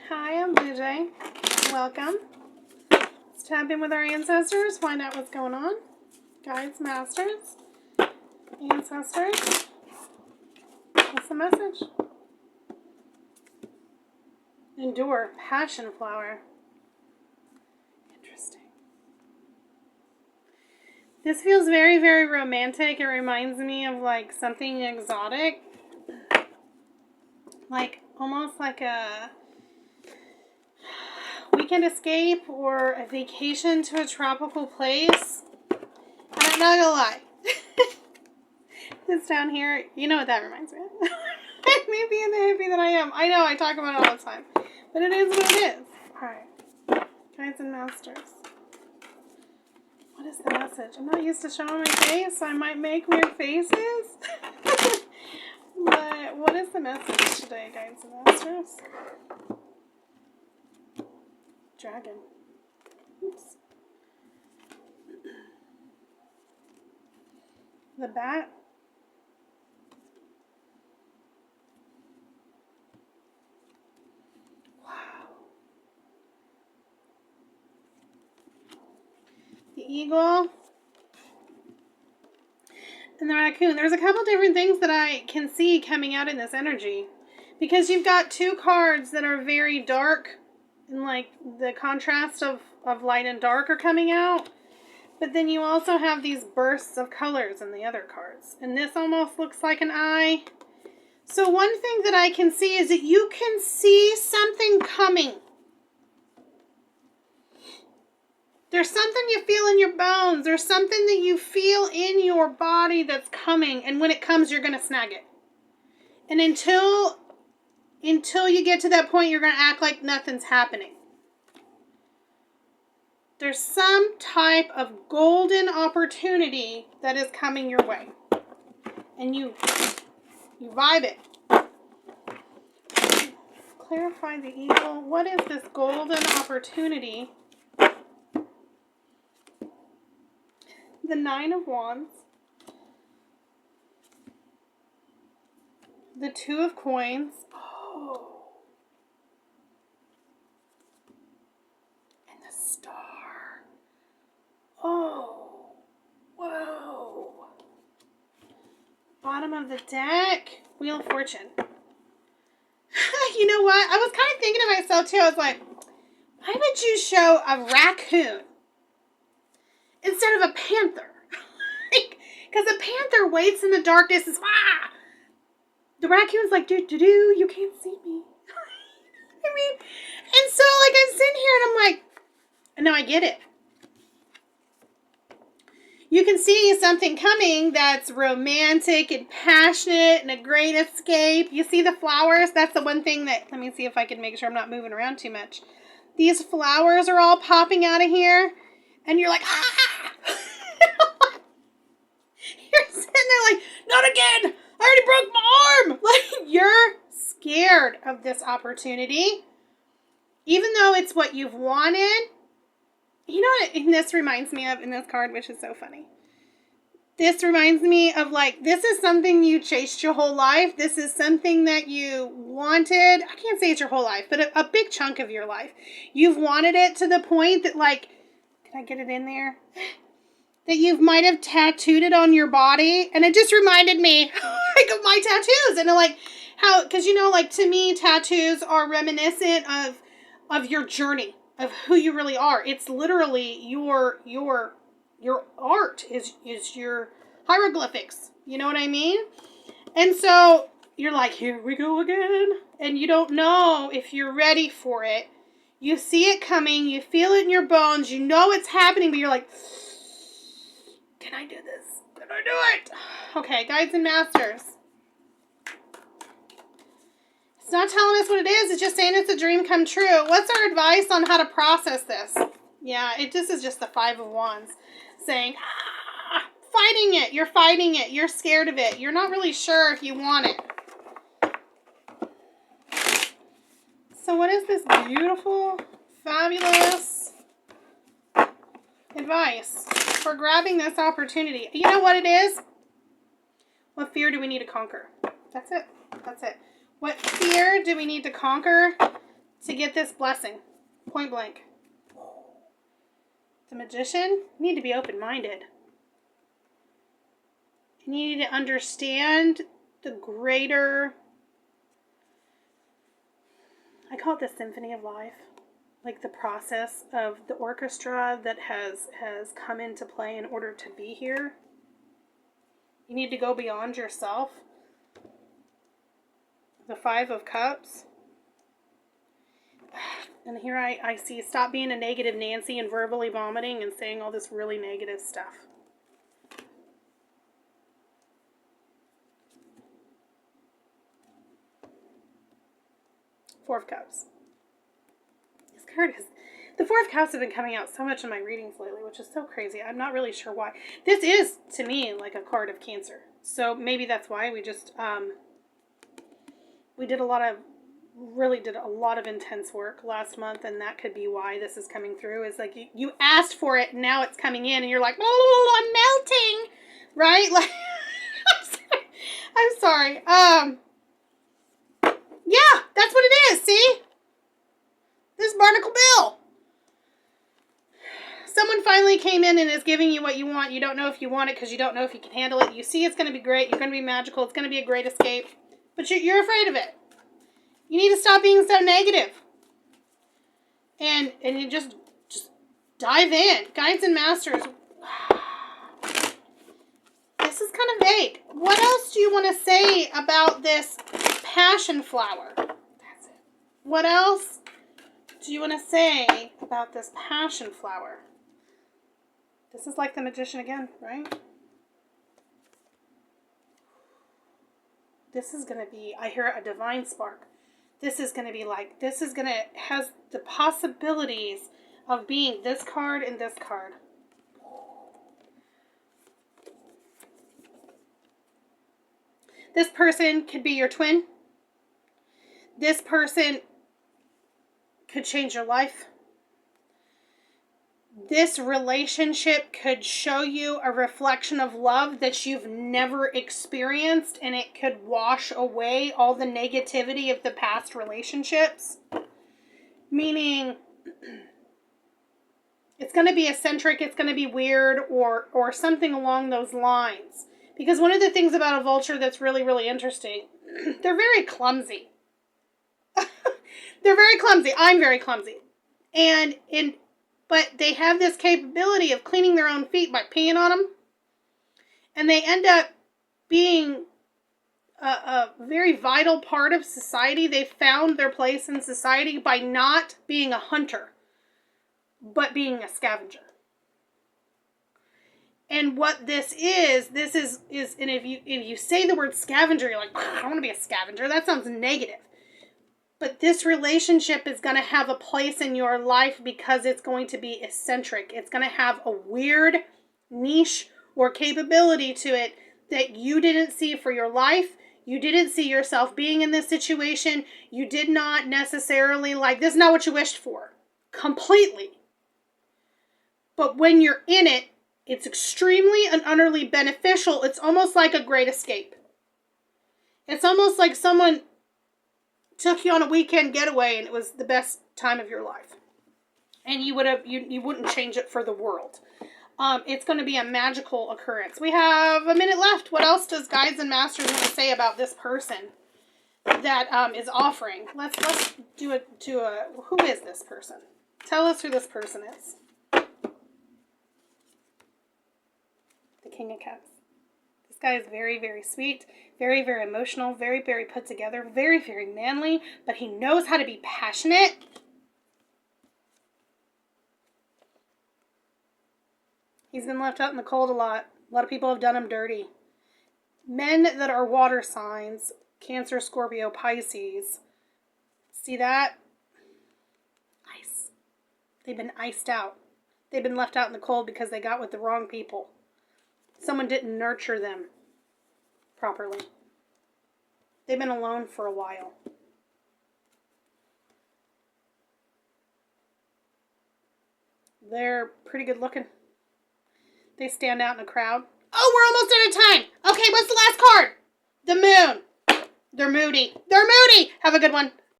Hi, I'm Blue Jay. Welcome. Let's tap in with our ancestors, find out what's going on. Guides, masters, ancestors. What's the message? Endure, passion flower. Interesting. This feels very, very romantic. It reminds me of like something exotic. Like almost like a weekend escape or a vacation to a tropical place. And I'm not gonna lie. This down here, you know what that reminds me of. Me being the hippie that I am. I know, I talk about it all the time. But it is what it is. Alright. Guides and masters. What is the message? I'm not used to showing my face, so I might make weird faces. But what is the message today, guides and masters? Dragon. Oops. The bat. Wow. The eagle. And the raccoon. There's a couple different things that I can see coming out in this energy. Because you've got two cards that are very dark. And like the contrast of light and dark are coming out. But then you also have these bursts of colors in the other cards. And this almost looks like an eye. So one thing that I can see is that you can see something coming. There's something you feel in your bones. There's something that you feel in your body that's coming. And when it comes, you're going to snag it. And until you get to that point, you're going to act like nothing's happening. There's some type of golden opportunity that is coming your way. And you vibe it. Clarify the eagle. What is this golden opportunity? The Nine of Wands. The Two of Coins. Oh. And the Star. Oh. Whoa. Bottom of the deck. Wheel of Fortune. You know what? I was kind of thinking to myself too. I was like, why would you show a raccoon instead of a panther? Because a panther waits in the darkness. Is the raccoon's like, do, you can't see me. I mean, and so like I'm sitting here and I'm like, no, I get it. You can see something coming that's romantic and passionate and a great escape. You see the flowers? That's the one thing that, let me see if I can make sure I'm not moving around too much. These flowers are all popping out of here. And you're like, You're sitting there like, not again. I already broke my arm. Like, you're scared of this opportunity. Even though it's what you've wanted. You know what this reminds me of in this card, which is so funny? This reminds me of like, this is something you chased your whole life. This is something that you wanted. I can't say it's your whole life, but a big chunk of your life. You've wanted it to the point that like, can I get it in there? That you might have tattooed it on your body. And it just reminded me like of my tattoos. And like how, because you know, like to me, tattoos are reminiscent of your journey. Of who you really are. It's literally your art is your hieroglyphics. You know what I mean? And so you're like, here we go again. And you don't know if you're ready for it. You see it coming. You feel it in your bones. You know it's happening, but you're like, can I do this? Can I do it? Okay, guides and masters. It's not telling us what it is. It's just saying it's a dream come true. What's our advice on how to process this? Yeah, this is just the Five of Wands saying, fighting it. You're fighting it. You're scared of it. You're not really sure if you want it. So what is this beautiful, fabulous advice for grabbing this opportunity? You know what it is? What fear do we need to conquer? That's it. That's it. What fear do we need to conquer to get this blessing. Point blank. The Magician, you need to be open-minded. You need to understand the greater, I call it the symphony of life. Like the process of the orchestra that has come into play in order to be here. You need to go beyond yourself. The Five of Cups. And here I see, stop being a negative Nancy and verbally vomiting and saying all this really negative stuff. Four of Cups. This card is... The Four of Cups have been coming out so much in my readings lately, which is so crazy. I'm not really sure why. This is, to me, like a card of Cancer. So maybe that's why we just... we really did a lot of intense work last month, and that could be why this is coming through. Is like you asked for it, and now it's coming in, and you're like, oh, I'm melting, right? Like, I'm sorry. Yeah, that's what it is. See, this Barnacle Bill. Someone finally came in and is giving you what you want. You don't know if you want it because you don't know if you can handle it. You see, it's going to be great. You're going to be magical. It's going to be a great escape, but you're afraid of it. You need to stop being so negative. And you just dive in. Guides and Masters. This is kind of vague. What else do you want to say about this passion flower? That's it. What else do you want to say about this passion flower? This is like the Magician again, right? This is going to be, I hear a divine spark. This is going to be like, has the possibilities of being this card and this card. This person could be your twin. This person could change your life. This relationship could show you a reflection of love that you've never experienced, and it could wash away all the negativity of the past relationships. Meaning, it's going to be eccentric, it's going to be weird, or something along those lines. Because one of the things about a vulture that's really, really interesting, they're very clumsy. They're very clumsy. I'm very clumsy. But they have this capability of cleaning their own feet by peeing on them. And they end up being a very vital part of society. They found their place in society by not being a hunter, but being a scavenger. And what this is, and if you say the word scavenger, you're like, I don't want to be a scavenger. That sounds negative. But this relationship is going to have a place in your life because it's going to be eccentric. It's going to have a weird niche or capability to it that you didn't see for your life. You didn't see yourself being in this situation. You did not necessarily this is not what you wished for. Completely. But when you're in it, it's extremely and utterly beneficial. It's almost like a great escape. It's almost like someone took you on a weekend getaway and it was the best time of your life. And you wouldn't change it for the world. It's going to be a magical occurrence. We have a minute left. What else does Guides and Masters want to say about this person that is offering? Let's do a who is this person? Tell us who this person is. The King of Cups. This guy is very, very sweet, very, very emotional, very, very put together, very, very manly, but he knows how to be passionate. He's been left out in the cold a lot. A lot of people have done him dirty. Men that are water signs, Cancer, Scorpio, Pisces, see that? Ice. They've been iced out. They've been left out in the cold because they got with the wrong people. Someone didn't nurture them properly. They've been alone for a while. They're pretty good looking. They stand out in a crowd. Oh, we're almost out of time. Okay, what's the last card? The Moon. They're moody. They're moody. Have a good one.